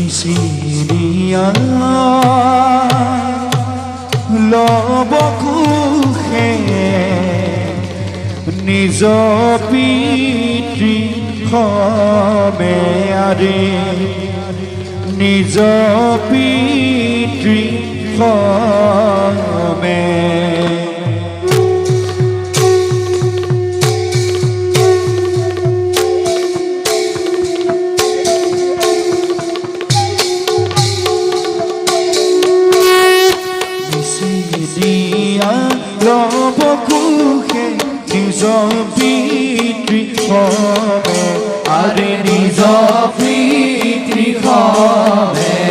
নিচিনিয়া লব কোষে নিজ পিতৃ সমেয়াৰে নিজ পিতৃ সমে লব কোষে নিজ পিতৃ সমে আৰে নিজ পিতৃ সমে